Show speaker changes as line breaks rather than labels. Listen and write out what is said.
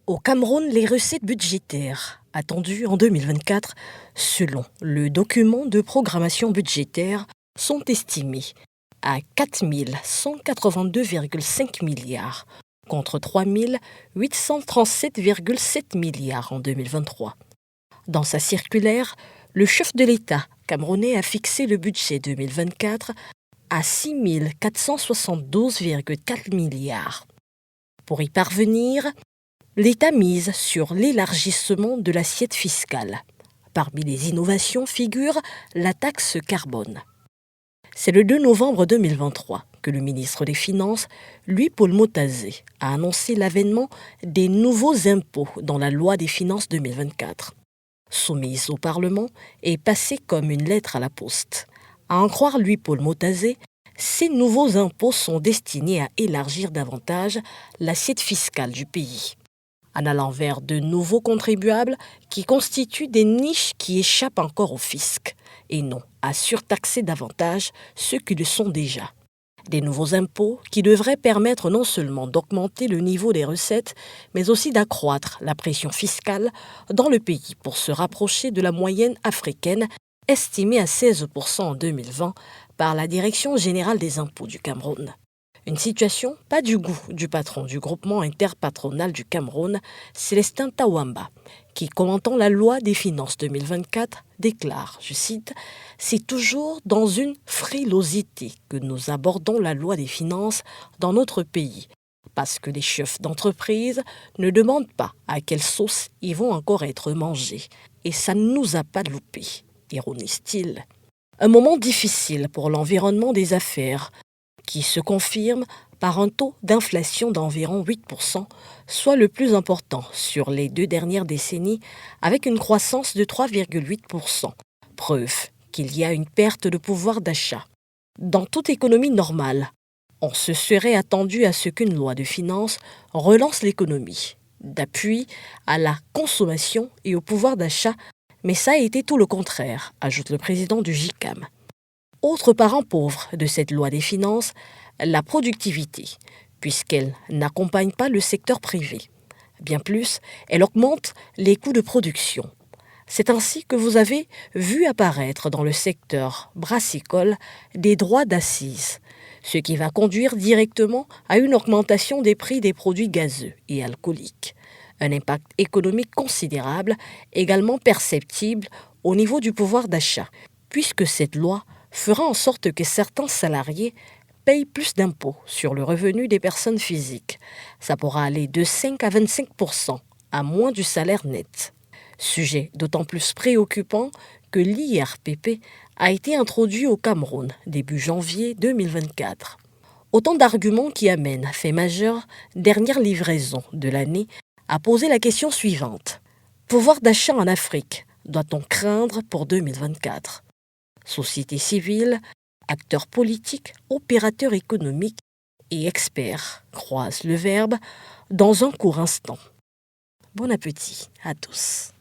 Au Cameroun, les recettes budgétaires attendues en 2024, selon le document de programmation budgétaire, sont estimées à 4 182,5 milliards contre 3 837,7 milliards en 2023. Dans sa circulaire, le chef de l'État camerounais a fixé le budget 2024 à 6 472,4 milliards. Pour y parvenir, l'État mise sur l'élargissement de l'assiette fiscale. Parmi les innovations figure la taxe carbone. C'est le 2 novembre 2023 que le ministre des Finances, Louis-Paul Motazé, a annoncé l'avènement des nouveaux impôts dans la loi des finances 2024. Soumise au Parlement et passée comme une lettre à la poste. À en croire Louis-Paul Motazé, ces nouveaux impôts sont destinés à élargir davantage l'assiette fiscale du pays, en allant vers de nouveaux contribuables qui constituent des niches qui échappent encore au fisc, et non à surtaxer davantage ceux qui le sont déjà. Des nouveaux impôts qui devraient permettre non seulement d'augmenter le niveau des recettes, mais aussi d'accroître la pression fiscale dans le pays pour se rapprocher de la moyenne africaine estimée à 16% en 2020 par la Direction générale des impôts du Cameroun. Une situation pas du goût du patron du groupement interpatronal du Cameroun, Célestin Tawamba, qui, commentant la loi des finances 2024, déclare, je cite, « C'est toujours dans une frilosité que nous abordons la loi des finances dans notre pays, parce que les chefs d'entreprise ne demandent pas à quelle sauce ils vont encore être mangés, et ça ne nous a pas loupé », ironise-t-il. Un moment difficile pour l'environnement des affaires, qui se confirme par un taux d'inflation d'environ 8%, soit le plus important sur les 2 dernières décennies, avec une croissance de 3,8%, preuve qu'il y a une perte de pouvoir d'achat. Dans toute économie normale, on se serait attendu à ce qu'une loi de finances relance l'économie, d'appui à la consommation et au pouvoir d'achat, mais ça a été tout le contraire, ajoute le président du JICAM. Autre parent pauvre de cette loi des finances, la productivité, puisqu'elle n'accompagne pas le secteur privé. Bien plus, elle augmente les coûts de production. C'est ainsi que vous avez vu apparaître dans le secteur brassicole des droits d'assises, ce qui va conduire directement à une augmentation des prix des produits gazeux et alcooliques. Un impact économique considérable, également perceptible au niveau du pouvoir d'achat, puisque cette loi fera en sorte que certains salariés payent plus d'impôts sur le revenu des personnes physiques. Ça pourra aller de 5 à 25% à moins du salaire net. Sujet d'autant plus préoccupant que l'IRPP a été introduit au Cameroun début janvier 2024. Autant d'arguments qui amènent, fait majeur, dernière livraison de l'année, à poser la question suivante. Pouvoir d'achat en Afrique, doit-on craindre pour 2024 ? Société civile, acteurs politiques, opérateurs économiques et experts croisent le verbe dans un court instant. Bon appétit à tous.